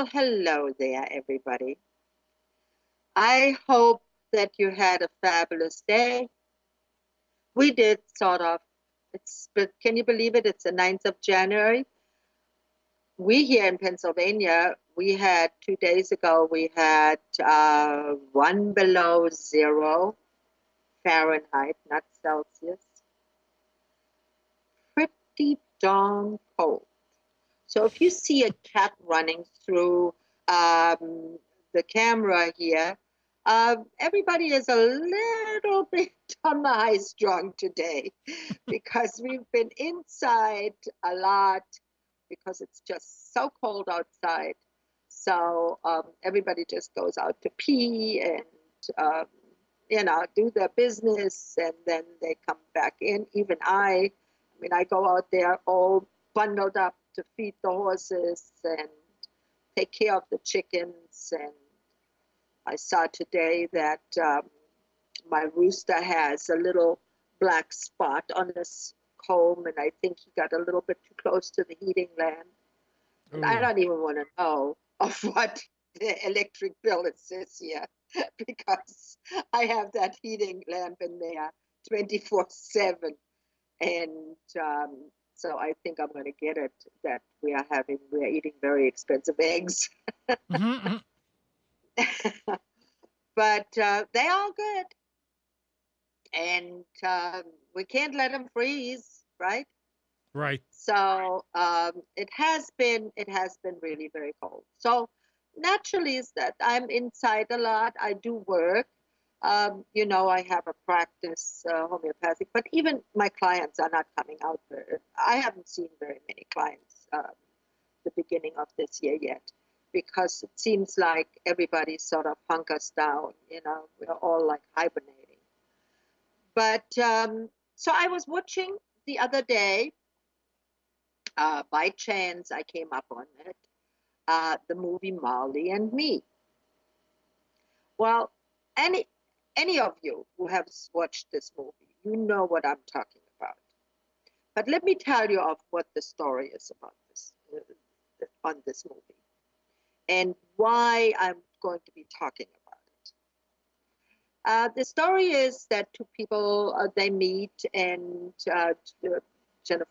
Well, hello there, everybody. I hope that you had a fabulous day. We did sort of. But can you believe it? It's the 9th of January. We here in Pennsylvania, we had 2 days ago, we had one below zero Fahrenheit, not Celsius. Pretty darn cold. So if you see a cat running through the camera here, everybody is a little bit on the high strung today because we've been inside a lot because it's just so cold outside. So everybody just goes out to pee and do their business, and then they come back in. Even I mean, I go out there all bundled up to feed the horses and take care of the chickens. And I saw today that my rooster has a little black spot on his comb, and I think he got a little bit too close to the heating lamp. And I Ooh. don't even want to know of what the electric bill is this year because I have that heating lamp in there 24/7. And so I think I'm going to get it that we're eating very expensive eggs. Hmm. But they are good. And we can't let them freeze, right? Right. So it has been really very cold. So naturally is that I'm inside a lot. I do work. I have a practice homeopathic, but even my clients are not coming out. I haven't seen very many clients the beginning of this year yet because it seems like everybody sort of hunkers down. We're all like hibernating. But so I was watching the other day, by chance, I came up on it, the movie Marley and Me. Well, any any of you who have watched this movie, you know what I'm talking about. But let me tell you of what the story is about on this movie and why I'm going to be talking about it. The story is that two people they meet, and Jennifer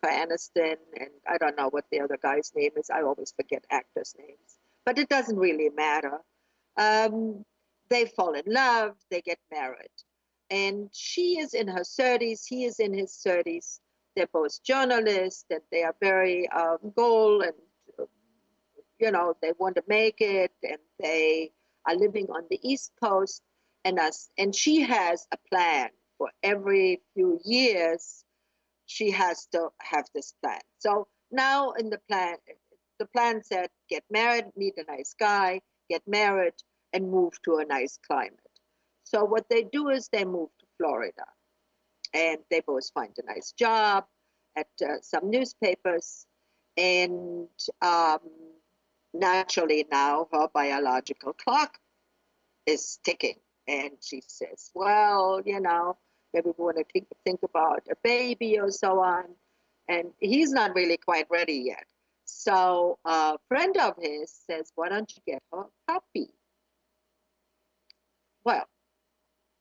Aniston, and I don't know what the other guy's name is. I always forget actors' names, but it doesn't really matter. Um, they fall in love, they get married, and she is in her 30s, he is in his 30s. They're both journalists, and they are very goal, and uh, they want to make it, and they are living on the East Coast, and she has a plan for every few years. She has to have this plan. So now in the plan said get married, meet a nice guy, get married, and move to a nice climate. So what they do is they move to Florida, and they both find a nice job at some newspapers. And naturally, now her biological clock is ticking. And she says, well, maybe we want to think about a baby or so on. And he's not really quite ready yet. So a friend of his says, why don't you get her a puppy? Well,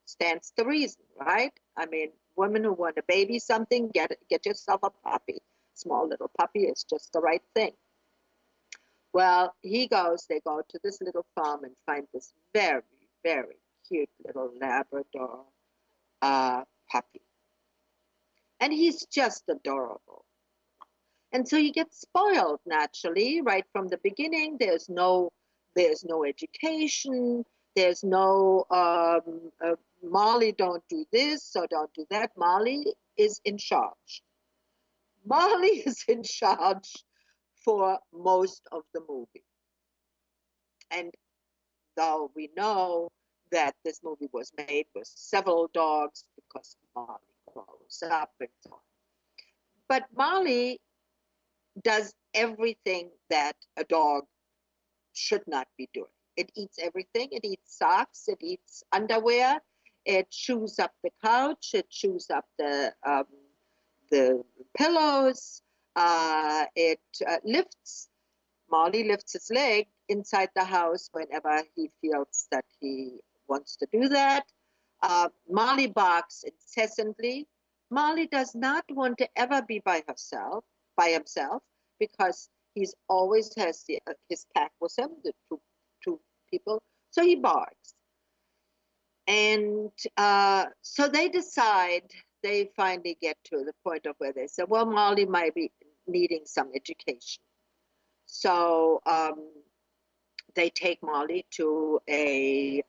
stands to reason, right? I mean, women who want to baby something, get yourself a puppy. Small little puppy is just the right thing. Well, they go to this little farm and find this very, very cute little Labrador puppy. And he's just adorable. And so you get spoiled naturally right from the beginning. There's no education. There's no Molly, don't do this or don't do that. Molly is in charge. Molly is in charge for most of the movie. And though we know that this movie was made with several dogs because Molly grows up and so on. But Molly does everything that a dog should not be doing. It eats everything. It eats socks. It eats underwear. It chews up the couch. It chews up the pillows. It lifts. Molly lifts its leg. inside the house whenever he feels that he wants to do that. Marley barks incessantly. Marley does not want to ever be by himself, because he's always has his pack with him, the two people. So he barks, and so they finally get to the point of where they say, well, Marley might be needing some education. So they take Marley to a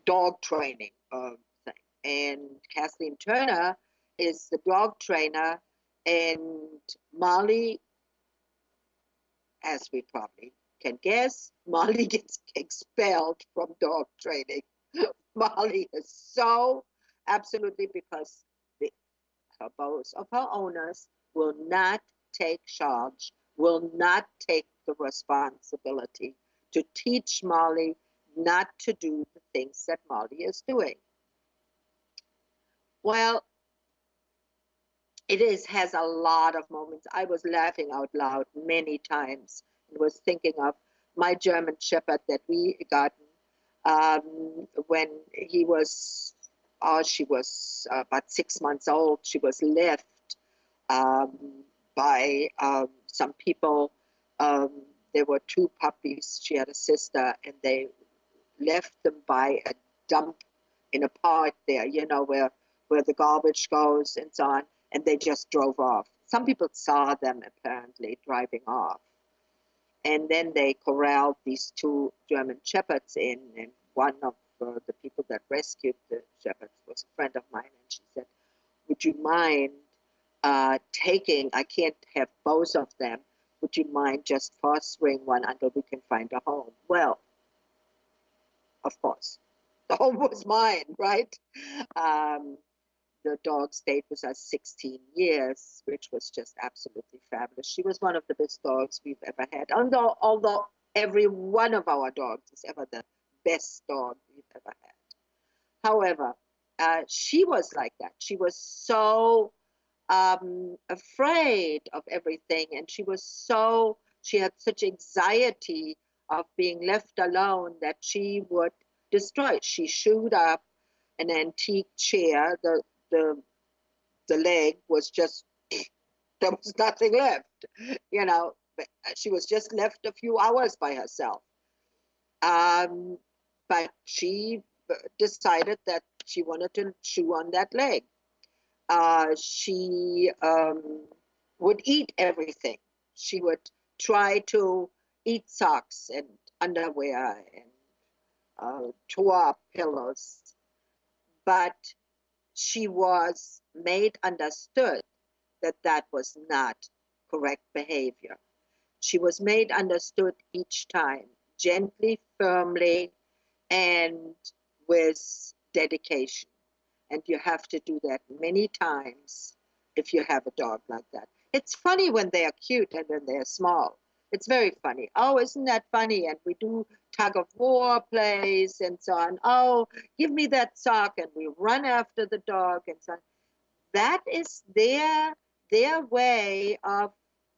dog training thing. And Kathleen Turner is the dog trainer, and Marley, as we probably can guess, Marley gets expelled from dog training. Marley is so absolutely, because both of her owners will not take charge, will not take the responsibility to teach Marley not to do the things that Marley is doing. Well, has a lot of moments. I was laughing out loud many times and was thinking of my German Shepherd that we got when she was about 6 months old. She was left um, by some people. There were two puppies. She had a sister, and they left them by a dump in a park there, where the garbage goes and so on, and they just drove off. Some people saw them apparently driving off. And then they corralled these two German shepherds in, and one of the people that rescued the shepherds was a friend of mine, and she said, would you mind taking, I can't have both of them, would you mind just fostering one until we can find a home? Well, of course, the home was mine, right? The dog stayed with us 16 years, which was just absolutely fabulous. She was one of the best dogs we've ever had. Although every one of our dogs is ever the best dog we've ever had. However, she was like that. She was so afraid of everything, and she had such anxiety of being left alone that she would destroy it. She chewed up an antique chair. The leg was just, there was nothing left, but she was just left a few hours by herself. But she decided that she wanted to chew on that leg. She would eat everything. She would try to eat socks and underwear and tore up pillows. But she was made understood that that was not correct behavior. She was made understood each time, gently, firmly, and with dedication. And you have to do that many times if you have a dog like that. It's funny when they are cute and when they're small. It's very funny. Oh, isn't that funny? And we do tug of war plays and so on. Oh, give me that sock, and we run after the dog and so on. That is their way of.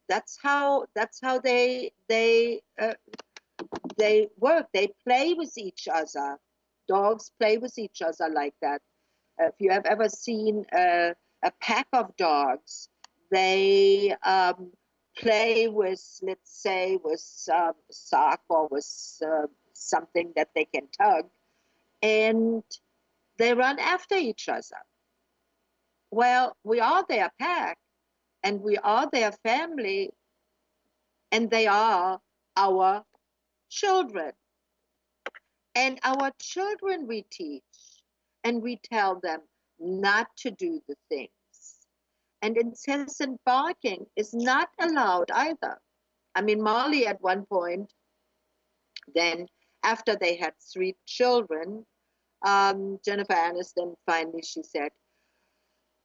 That's how they work. They play with each other. Dogs play with each other like that. If you have ever seen a pack of dogs, they play with, let's say, with sock or with something that they can tug, and they run after each other. Well, we are their pack, and we are their family, and they are our children. And our children we teach, and we tell them not to do the things. And incessant barking is not allowed either. I mean, Marley at one point, then after they had 3 children, Jennifer Aniston finally, she said,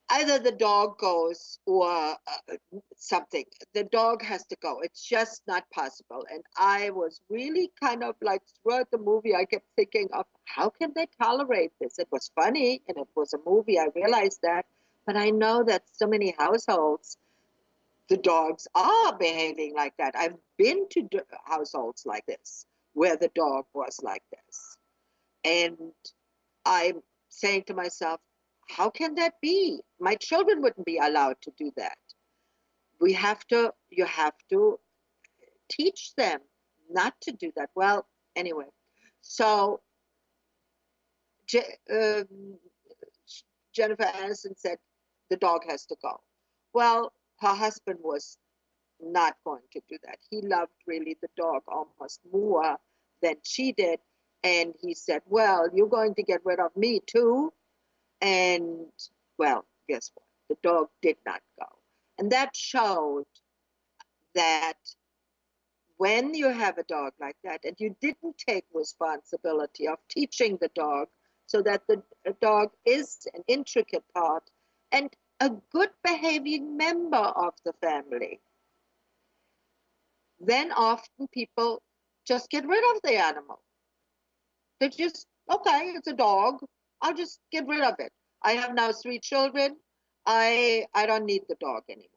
either the dog goes or something. The dog has to go. It's just not possible. And I was really kind of like, throughout the movie, I kept thinking of how can they tolerate this? It was funny and it was a movie. I realized that. But I know that so many households, the dogs are behaving like that. I've been to households like this where the dog was like this. And I'm saying to myself, how can that be? My children wouldn't be allowed to do that. You have to teach them not to do that. Well, anyway, so Jennifer Aniston said the dog has to go. Well, her husband was not going to do that. He loved really the dog almost more than she did. And he said, well, you're going to get rid of me too. And well, guess what? The dog did not go. And that showed that when you have a dog like that and you didn't take responsibility of teaching the dog so that the dog is an intricate part and a good behaving member of the family, then often people just get rid of the animal. They just, okay, it's a dog. I'll just get rid of it. I have now 3 children. I don't need the dog anymore.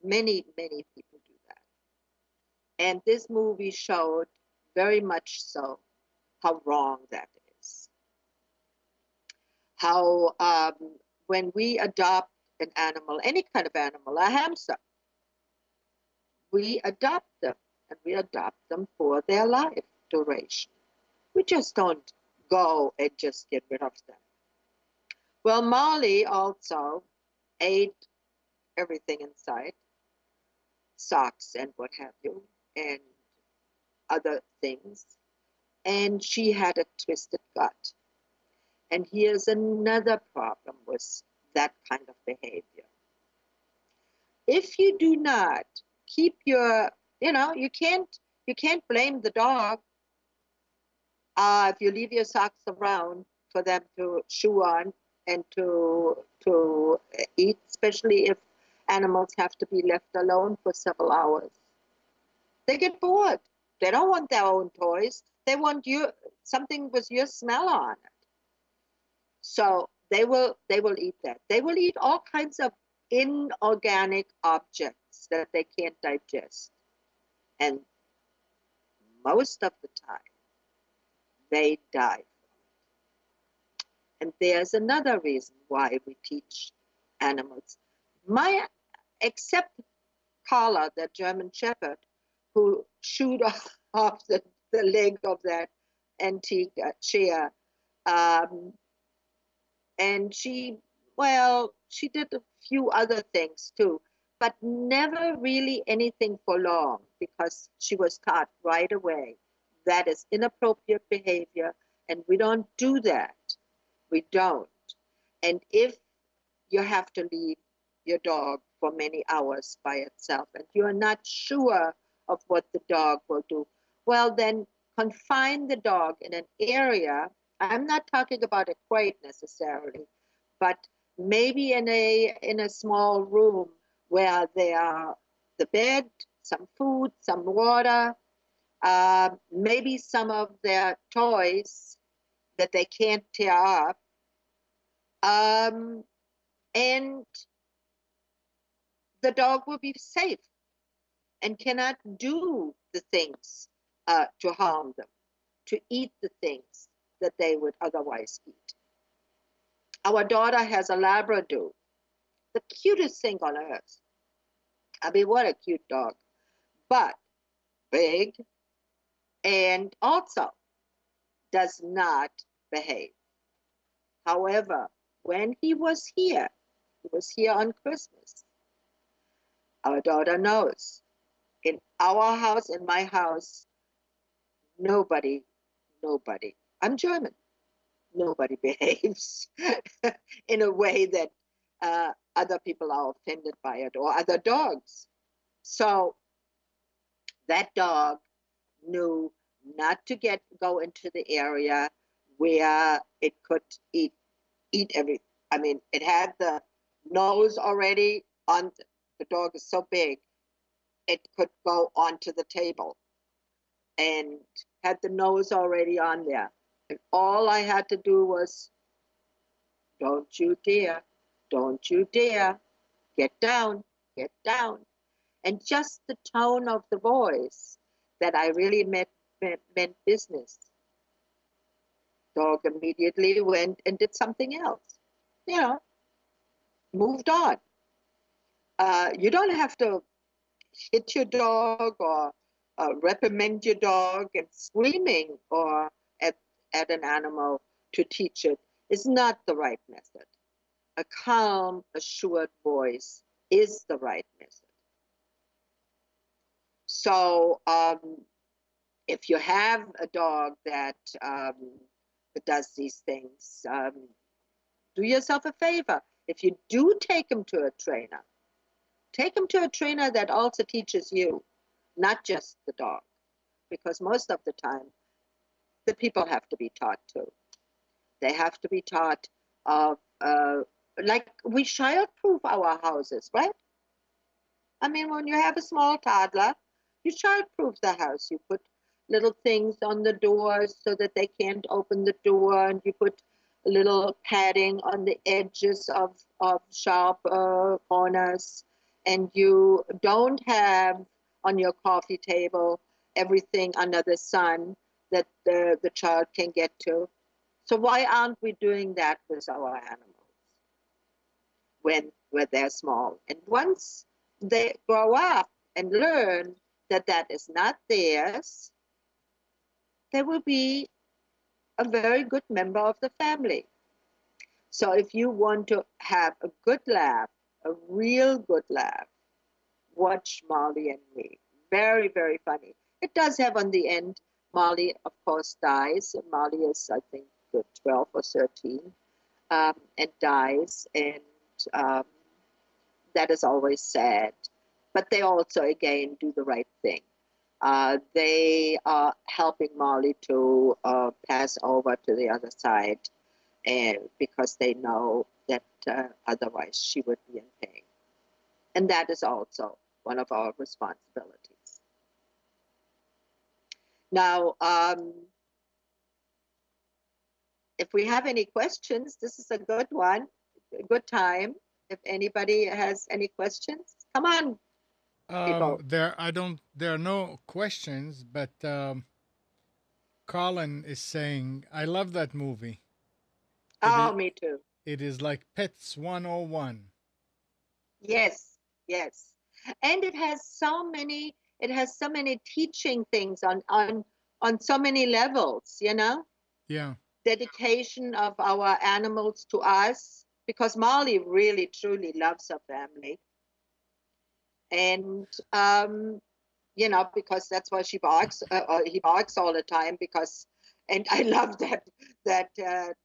Many, many people do that. And this movie showed very much so how wrong that is. How when we adopt an animal, any kind of animal, a hamster, we adopt them and we adopt them for their life duration. We just don't go and just get rid of them. Well, Molly also ate everything inside, socks and what have you, and other things. And she had a twisted gut. And here's another problem with that kind of behavior. If you do not keep your, you can't blame the dog if you leave your socks around for them to chew on and to eat, especially if animals have to be left alone for several hours. They get bored. They don't want their own toys. They want something with your smell on it. So they will eat that. They will eat all kinds of inorganic objects that they can't digest. And most of the time, they die. And there's another reason why we teach animals. Except Carla, the German Shepherd, who chewed off the leg of that antique chair. And she did a few other things too, but never really anything for long because she was taught right away that is inappropriate behavior and we don't do that. We don't. And if you have to leave your dog for many hours by itself and you're not sure of what the dog will do, well, then confine the dog in an area. I'm not talking about a crate necessarily, but maybe in a small room where there are the bed, some food, some water, maybe some of their toys that they can't tear up, and the dog will be safe and cannot do the things to harm them, to eat the things that they would otherwise eat. Our daughter has a Labrador, the cutest thing on earth. I mean, what a cute dog, but big and also does not behave. However, when he was here on Christmas. Our daughter knows. In our house, in my house, nobody, I'm German, nobody behaves in a way that other people are offended by it or other dogs. So that dog knew not to go into the area where it could eat everything. I mean, it had the nose already on, the dog is so big, it could go onto the table and had the nose already on there. And all I had to do was, don't you dare, get down. get down. And just the tone of the voice that I really meant business. Dog immediately went and did something else. You know, moved on. You don't have to hit your dog or reprimand your dog and screaming or at, at an animal to teach it is not the right method. A calm, assured voice is the right method. So if you have a dog that does these things, do yourself a favor. If you do take him to a trainer, take him to a trainer that also teaches you, not just the dog, because most of the time the people have to be taught too. They have to be taught of, like we child-proof our houses, right? I mean, when you have a small toddler, you child-proof the house. You put little things on the doors so that they can't open the door, and you put a little padding on the edges of sharp corners, and you don't have on your coffee table everything under the sun that the child can get to. So why aren't we doing that with our animals when they're small? And once they grow up and learn that that is not theirs, they will be a very good member of the family. So if you want to have a good laugh, a real good laugh, watch Marley and Me. Very, very funny. It does have on the end, Marley, of course, dies. Marley is, I think, 12 or 13, and dies. And um, that is always sad. But they also, again, do the right thing. They are helping Marley to pass over to the other side, and because they know that otherwise she would be in pain. And that is also one of our responsibilities. Now, if we have any questions, this is a good one, a good time. If anybody has any questions, come on, people. There are no questions, but Colin is saying, I love that movie. Oh, me too. It is like Pets 101. Yes, yes. And it has so many teaching things on so many levels, you know? Yeah. Dedication of our animals to us, because Marley really truly loves her family. And you know, because that's why she barks, he barks all the time because, and I love that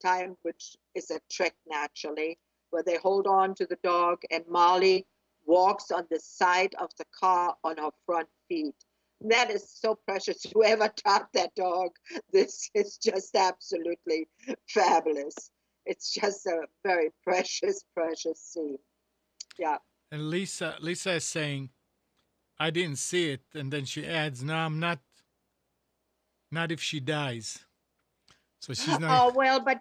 time, which is a trick naturally, where they hold on to the dog and Marley walks on the side of the car on her front feet. That is so precious. Whoever taught that dog, this is just absolutely fabulous. It's just a very precious, precious scene. Yeah. And Lisa is saying, I didn't see it, and then she adds, no, I'm not if she dies. So she's not. Oh well, but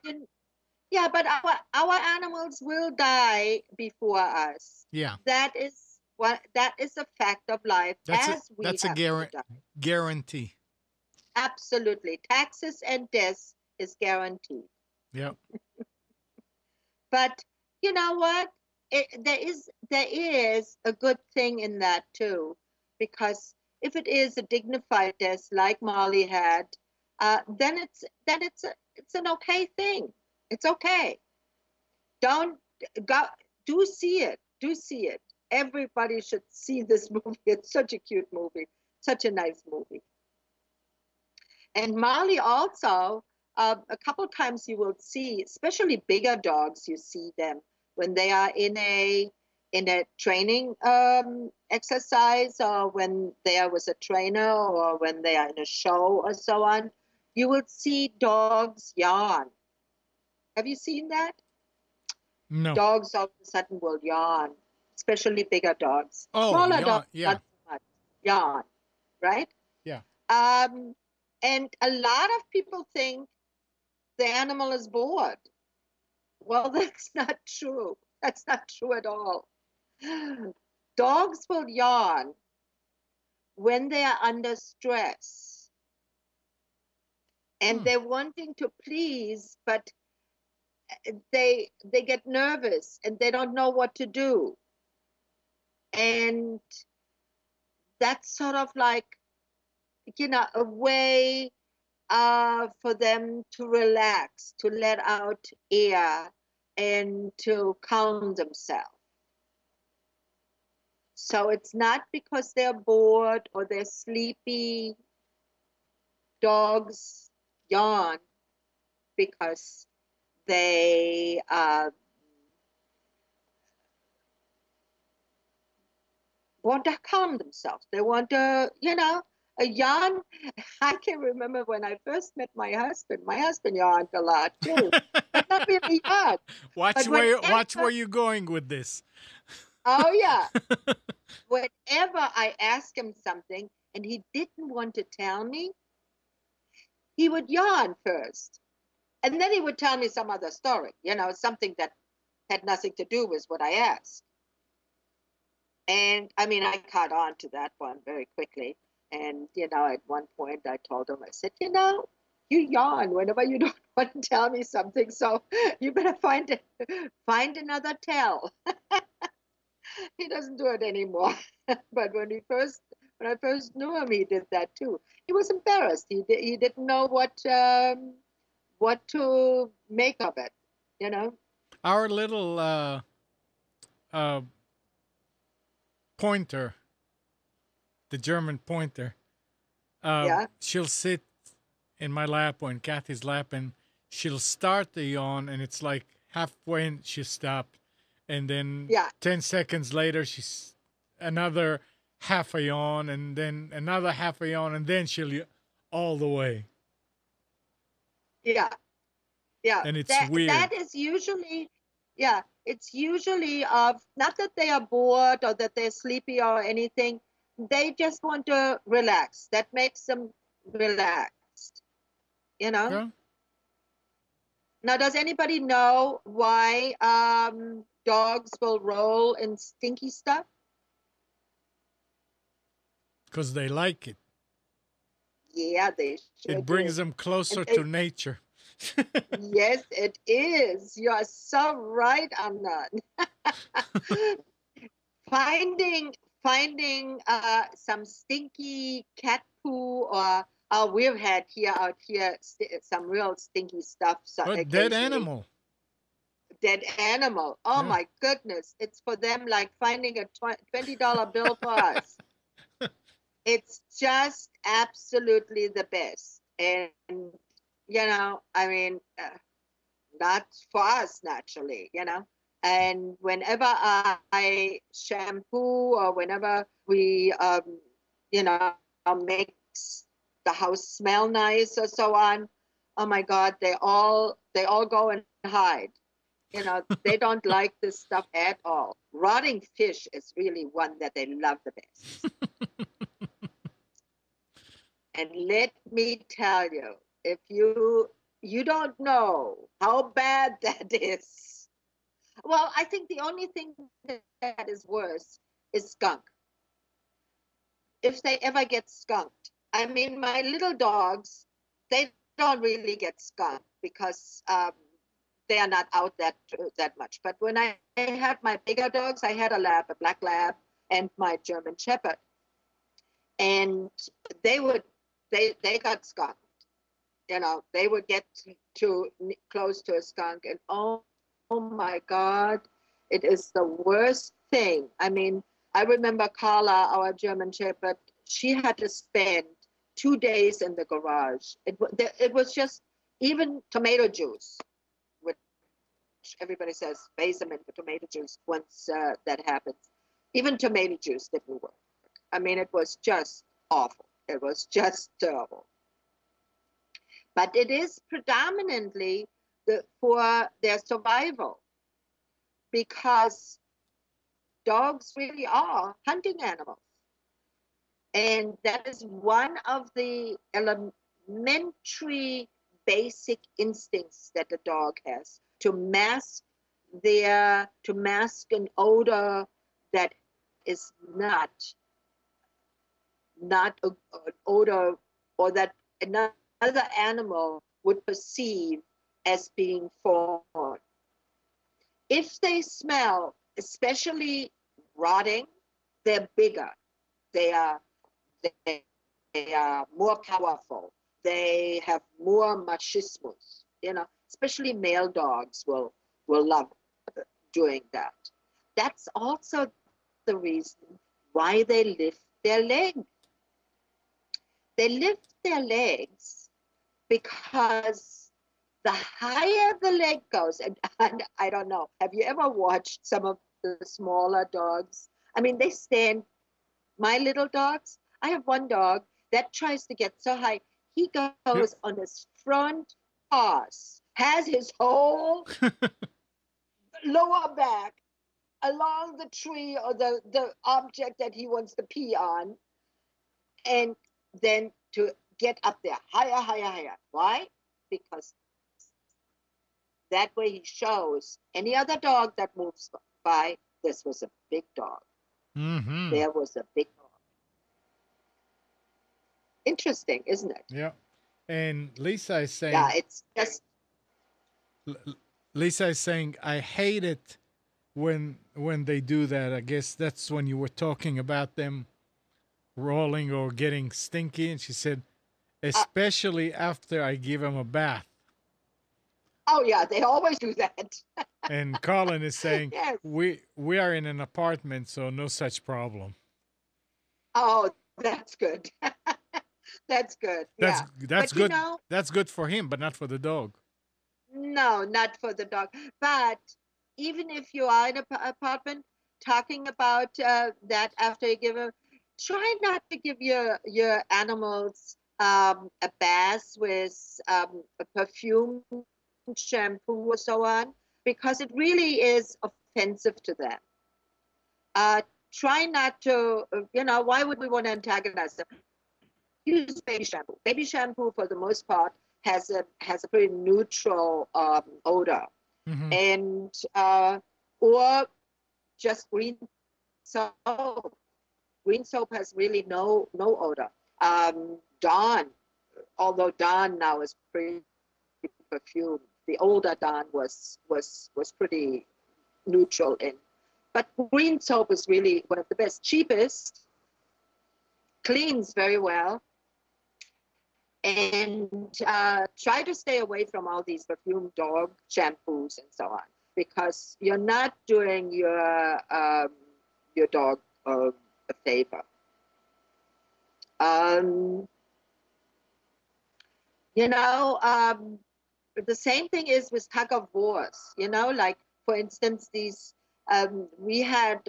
yeah, but our animals will die before us. Yeah. That is a fact of life, as we That's a have to die. guarantee. Absolutely. Taxes and death is guaranteed. Yep. But you know what? There is a good thing in that too, because if it is a dignified death like Marley had, then it's an okay thing. It's okay. Don't go. Do see it. Do see it. Everybody should see this movie. It's such a cute movie. Such a nice movie. And Marley also, a couple times you will see, especially bigger dogs, you see them when they are in a training exercise, or when they are with a trainer, or when they are in a show or so on. You will see dogs yawn. Have you seen that? No. Dogs all of a sudden will yawn, especially bigger dogs. Oh, Smaller yeah, dogs, yeah, not so much. Yawn, right? yeah. Um, and a lot of people think the animal is bored. Well, that's not true. That's not true at all. Dogs will yawn when they are under stress and they're wanting to please, but they get nervous and they don't know what to do. And that's sort of like, a way for them to relax, to let out air and to calm themselves. So it's not because they're bored or they're sleepy. Dogs yawn because they want to calm themselves. They want to, a yawn. I can remember when I first met my husband. My husband yawned a lot too, but not really yawned. Watch where you're going with this. Oh yeah. Whenever I asked him something and he didn't want to tell me, he would yawn first. And then he would tell me some other story, something that had nothing to do with what I asked. And I mean, I caught on to that one very quickly. And, at one point I told him, I said, you yawn whenever you don't want to tell me something. So you better find another tell. He doesn't do it anymore. But when I first knew him, he did that too. He was embarrassed. He didn't know what to make of it, Our little pointer, the German pointer, Yeah. she'll sit in my lap or in Kathy's lap, and she'll start the yawn, and it's like halfway and she stopped, and then 10 seconds later she's another half a yawn, and then another half a yawn, and then she'll all the way. Yeah. And it's weird. That is usually, it's usually not that they are bored or that they're sleepy or anything. They just want to relax. That makes them relaxed, Yeah. Now, does anybody know why dogs will roll in stinky stuff? Because they like it. Yeah, they sure It brings do. them closer to nature. Yes, it is. You are so right on that. Finding some stinky cat poo, or we've had out here some real stinky stuff. So Dead animal. Dead animal. Oh my goodness! It's for them like finding a $20 bill for us. It's just absolutely the best, and I mean, not for us naturally, And whenever I shampoo or whenever we, make the house smell nice or so on, oh my God, they all go and hide. They don't like this stuff at all. Rotting fish is really one that they love the best. And let me tell you, if you don't know how bad that is. Well, I think the only thing that is worse is skunk. If they ever get skunked. I mean, my little dogs, they don't really get skunked because they are not out that much. But when I had my bigger dogs, I had a black lab, and my German Shepherd, and they got skunked. They would get too close to a skunk, and oh my God, it is the worst thing. I mean, I remember Carla, our German Shepherd, she had to spend 2 days in the garage. It was just, even tomato juice, which everybody says base them in the tomato juice once that happens. Even tomato juice didn't work. I mean, it was just awful. It was just terrible. But it is predominantly for their survival, because dogs really are hunting animals. And that is one of the elementary basic instincts that the dog has, to mask an odor that is not an odor or that another animal would perceive as being foreign. If they smell, especially rotting, they're bigger. They are more powerful. They have more machismus. Especially male dogs will love doing that. That's also the reason why they lift their leg. They lift their legs because the higher the leg goes, and I don't know, have you ever watched some of the smaller dogs? I mean, they stand, my little dogs, I have one dog that tries to get so high. He goes on his front paws, has his whole lower back along the tree or the object that he wants to pee on, and then to get up there higher, higher, higher. Why? Because that way he shows any other dog that moves by, this was a big dog. Mm-hmm. There was a big dog. Interesting, isn't it? Yeah. And Lisa is saying, yeah, it's just. Lisa is saying, I hate it when they do that. I guess that's when you were talking about them rolling or getting stinky. And she said, especially after I give them a bath. Oh yeah, they always do that. And Colin is saying, yes. we are in an apartment, so no such problem. Oh, that's good. That's good. That's but, good. That's good for him, but not for the dog. No, not for the dog. But even if you are in an apartment, talking about that after you give a, try not to give your animals a bath with a perfume, shampoo, or so on, because it really is offensive to them. Try not to, why would we want to antagonize them? Use baby shampoo. Baby shampoo, for the most part, has a pretty neutral odor, mm-hmm. and or just green soap. Green soap has really no odor. Dawn, although Dawn now is pretty perfumed, the older Dawn was pretty neutral in. But green soap is really one of the best, cheapest, cleans very well. And try to stay away from all these perfumed dog shampoos and so on, because you're not doing your dog a favor. The same thing is with tug of wars. Like, for instance, these we had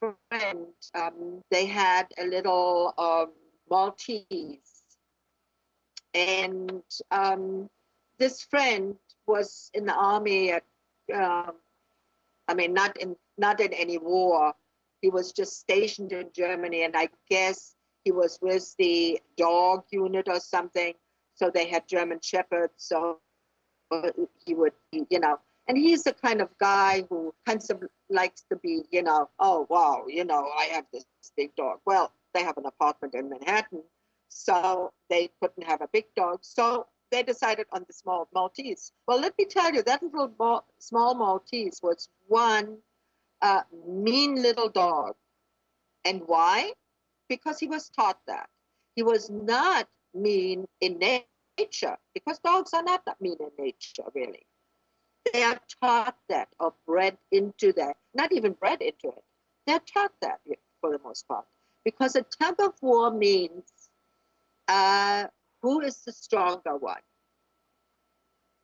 a friend. They had a little Maltese. And this friend was in the army at, not in any war. He was just stationed in Germany, and I guess he was with the dog unit or something. So they had German Shepherds. So he would, and he's the kind of guy who kind of likes to be, oh wow, I have this big dog. Well, they have an apartment in Manhattan, so they couldn't have a big dog. So they decided on the small Maltese. Well, let me tell you, that little small Maltese was one mean little dog. And why? Because he was taught that. He was not mean in nature, because dogs are not that mean in nature, really. They are taught that, or bred into that. Not even bred into it. They're taught that for the most part. Because a tug of war means who is the stronger one?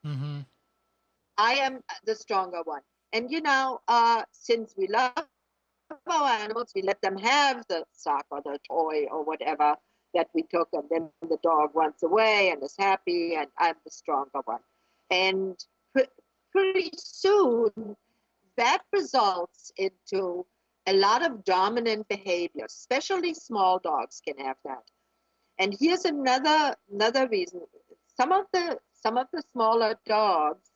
Mm-hmm. I am the stronger one. And since we love our animals, we let them have the sock or the toy or whatever that we took, and then the dog runs away and is happy, and I'm the stronger one. And pretty soon, that results into a lot of dominant behavior. Especially small dogs can have that. And here's another reason. Some of the smaller dogs,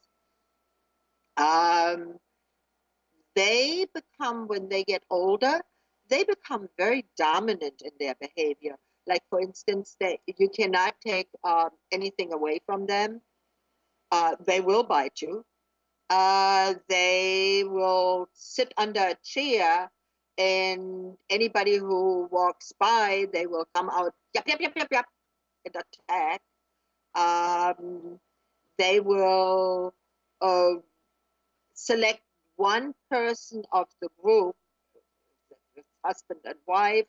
they become, when they get older, they become very dominant in their behavior. Like, for instance, you cannot take anything away from them. They will bite you. They will sit under a chair, and anybody who walks by, they will come out, yap, yap, yap, yap, yap, and attack. They will select one person of the group, husband and wife,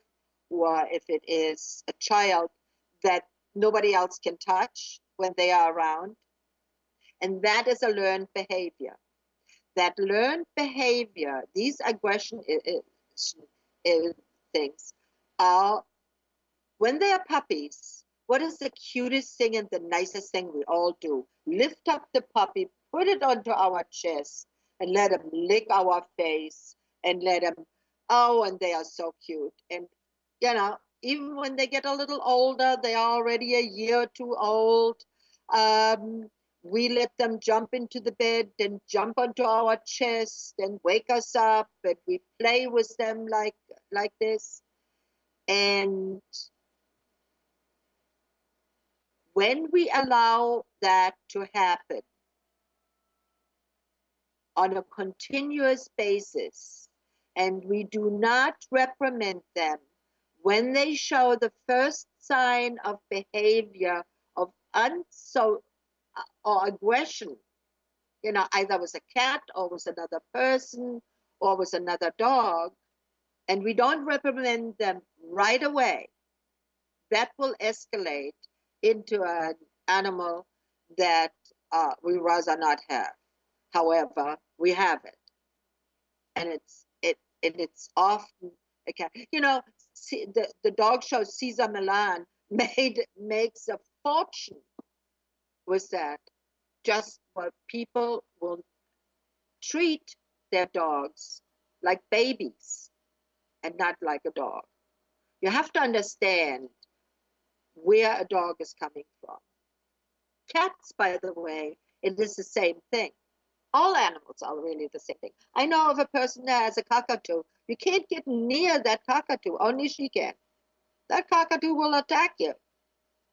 or if it is a child, that nobody else can touch when they are around. And that is a learned behavior. That learned behavior, these aggression things, are, when they are puppies, what is the cutest thing and the nicest thing we all do? Lift up the puppy, put it onto our chest, and let him lick our face, and let him, oh, and they are so cute. And, you know, even when they get a little older, they are already a year or two old. We let them jump into the bed and jump onto our chest and wake us up, and we play with them like this. And when we allow that to happen on a continuous basis, and we do not reprimand them when they show the first sign of behavior of or aggression, you know, either with a cat or with another person or with another dog, and we don't reprimand them right away, that will escalate into an animal that we rather not have. However, we have it, and it's often a cat. You know, the dog show Cesar Millan makes a fortune with that. Just what people will treat their dogs like babies and not like a dog. You have to understand where a dog is coming from. Cats, by the way, it is the same thing. All animals are really the same thing. I know of a person that has a cockatoo. You can't get near that cockatoo, only she can. That cockatoo will attack you.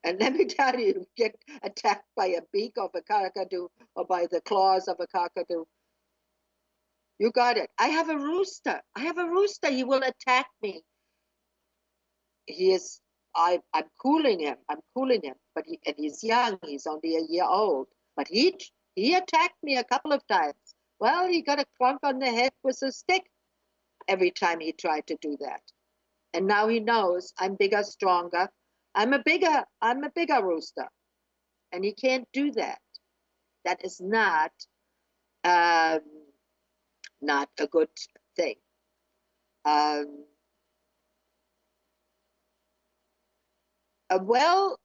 And let me tell you, get attacked by a beak of a cockatoo or by the claws of a cockatoo. You got it. I have a rooster. He will attack me. I'm cooling him. But he's young. He's only a year old. But he attacked me a couple of times. Well, he got a clunk on the head with a stick every time he tried to do that. And now he knows I'm bigger, stronger. I'm a bigger rooster. And he can't do that. That is not a good thing. A well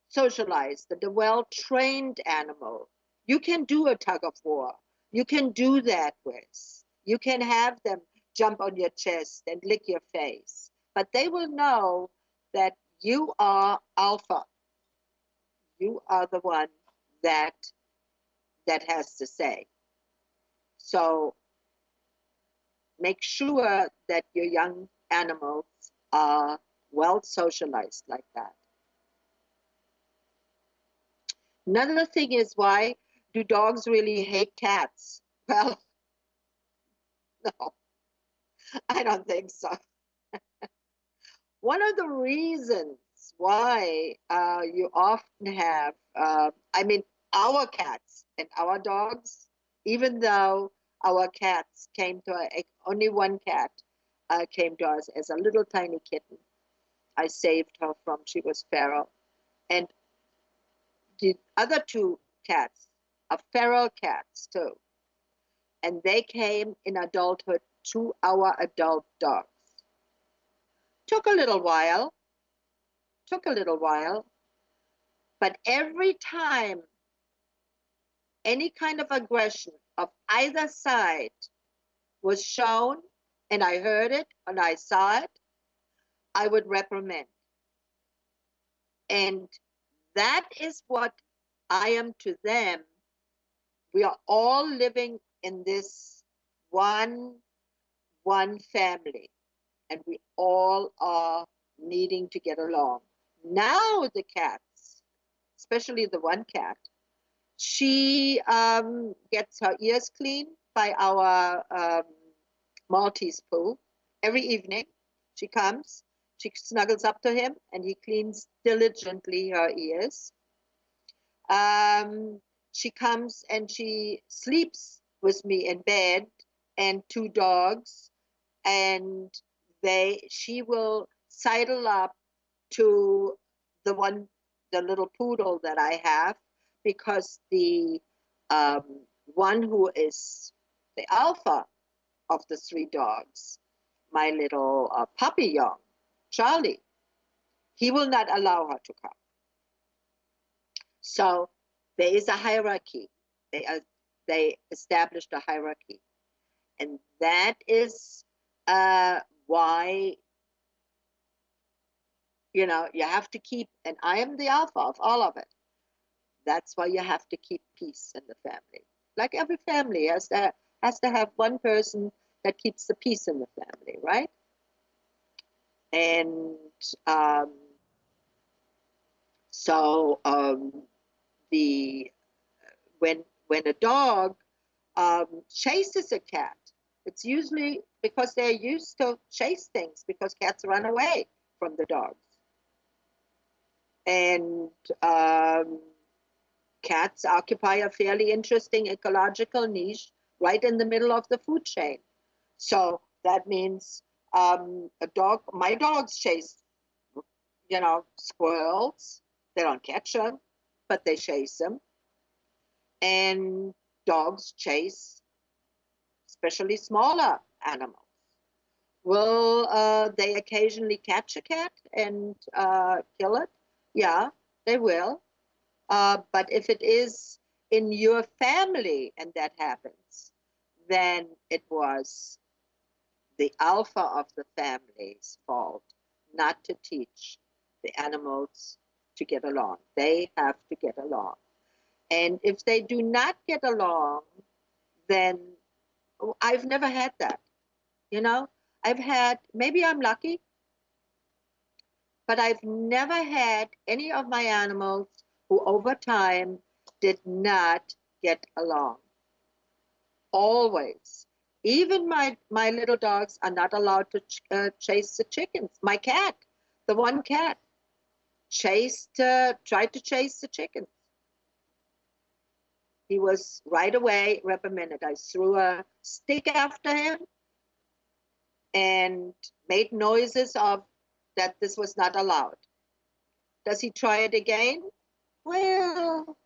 socialized, the well-trained animal, you can do a tug of war. You can do that with. You can have them jump on your chest and lick your face. But they will know that you are alpha. You are the one that has to say. So make sure that your young animals are well socialized like that. Another thing is, why do dogs really hate cats? Well, no, I don't think so. One of the reasons why you often have, our cats and our dogs, even though our cats came to only one cat came to us as a little tiny kitten. I saved her from, she was feral. And the other two cats are feral cats too. And they came in adulthood to our adult dogs. Took a little while, but every time any kind of aggression of either side was shown, and I heard it and I saw it, I would reprimand. And that is what I am to them. We are all living in this one family, and we all are needing to get along. Now the cats, especially the one cat, she gets her ears cleaned by our Maltese poo every evening. She comes, she snuggles up to him, and he cleans diligently her ears. She comes and she sleeps with me in bed and two dogs, and she will sidle up to the little poodle that I have, because the one who is the alpha of the three dogs, my little puppy young, Charlie, he will not allow her to come. So there is a hierarchy. They established a hierarchy. And that is why, you have to keep, and I am the alpha of all of it. That's why you have to keep peace in the family. Like every family has to have one person that keeps the peace in the family, right? And when a dog chases a cat, it's usually because they're used to chase things, because cats run away from the dogs. And cats occupy a fairly interesting ecological niche right in the middle of the food chain. So that means my dogs chase, squirrels. They don't catch them, but they chase them. And dogs chase especially smaller animals. Will they occasionally catch a cat and kill it? Yeah, they will. But if it is in your family and that happens, then it was the alpha of the family's fault not to teach the animals to get along. They have to get along. And if they do not get along, then I've never had that. Maybe I'm lucky, but I've never had any of my animals who over time did not get along. Always. Even my little dogs are not allowed to chase the chickens. My cat, the one cat, tried to chase the chickens. He was right away reprimanded. I threw a stick after him and made noises of that this was not allowed. Does he try it again? Well,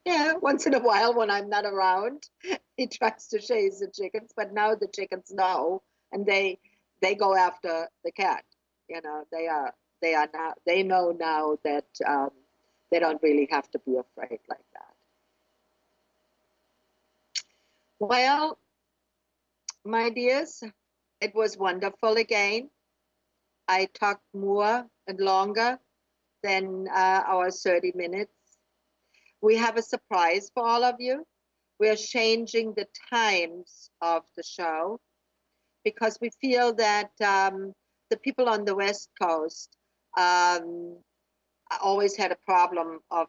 yeah, once in a while when I'm not around, he tries to chase the chickens, but now the chickens know, and they go after the cat. They know now that they don't really have to be afraid like that. Well, my dears, it was wonderful again. I talked more and longer than our 30 minutes. We have a surprise for all of you. We are changing the times of the show because we feel that the people on the West Coast always had a problem of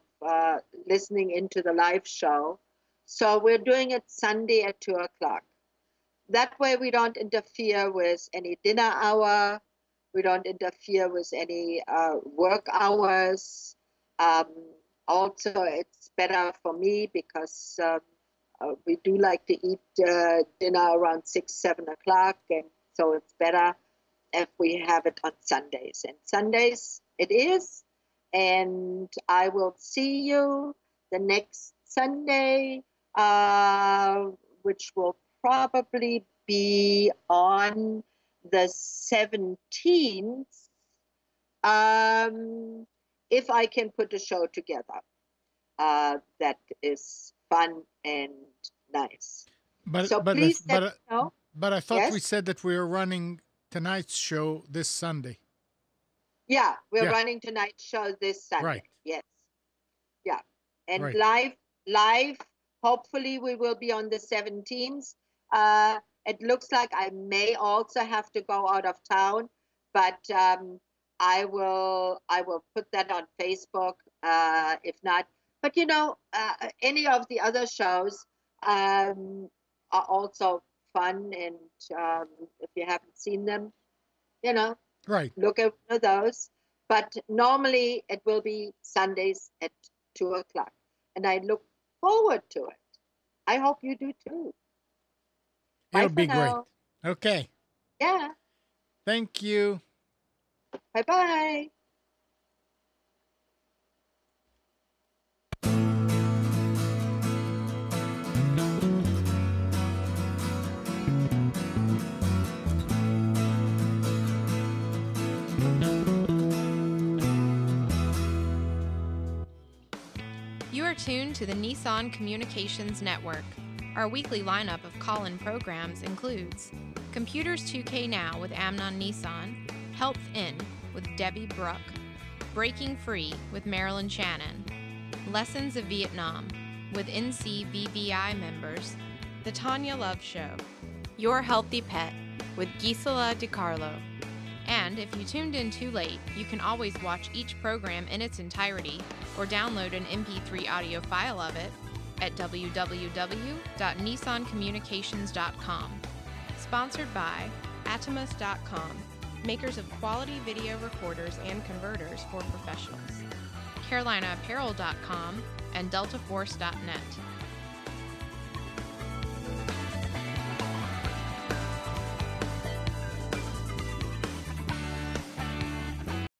listening into the live show. So we're doing it Sunday at 2 o'clock. That way we don't interfere with any dinner hour. We don't interfere with any work hours. Also, it's better for me because we do like to eat dinner around 6, 7 o'clock. And so it's better if we have it on Sundays. And Sundays it is. And I will see you the next Sunday, which will probably be on the 17th, if I can put a show together that is fun and nice. So please let me know. But I thought we said that we are running tonight's show this Sunday. Yeah, we're running tonight's show this Sunday. Right. Yes. Yeah. And live, hopefully we will be on the 17th. It looks like I may also have to go out of town, but I will put that on Facebook if not. But any of the other shows are also fun, and if you haven't seen them, right, look at one of those. But normally it will be Sundays at 2:00, and I look forward to it. I hope you do too. Bye it'll for be great. now. Okay. Yeah. Thank you. Bye-bye. You are tuned to the Nissan Communications Network. Our weekly lineup of call-in programs includes Computers 2K Now with Amnon Nissan, Health In with Debbie Bruck, Breaking Free with Marilyn Shannon, Lessons of Vietnam with NCVVI members, The Tanya Love Show, Your Healthy Pet with Gisela DiCarlo. And if you tuned in too late, you can always watch each program in its entirety or download an MP3 audio file of it at www.nissancommunications.com. Sponsored by Atomus.com, makers of quality video recorders and converters for professionals, CarolinaApparel.com, and DeltaForce.net.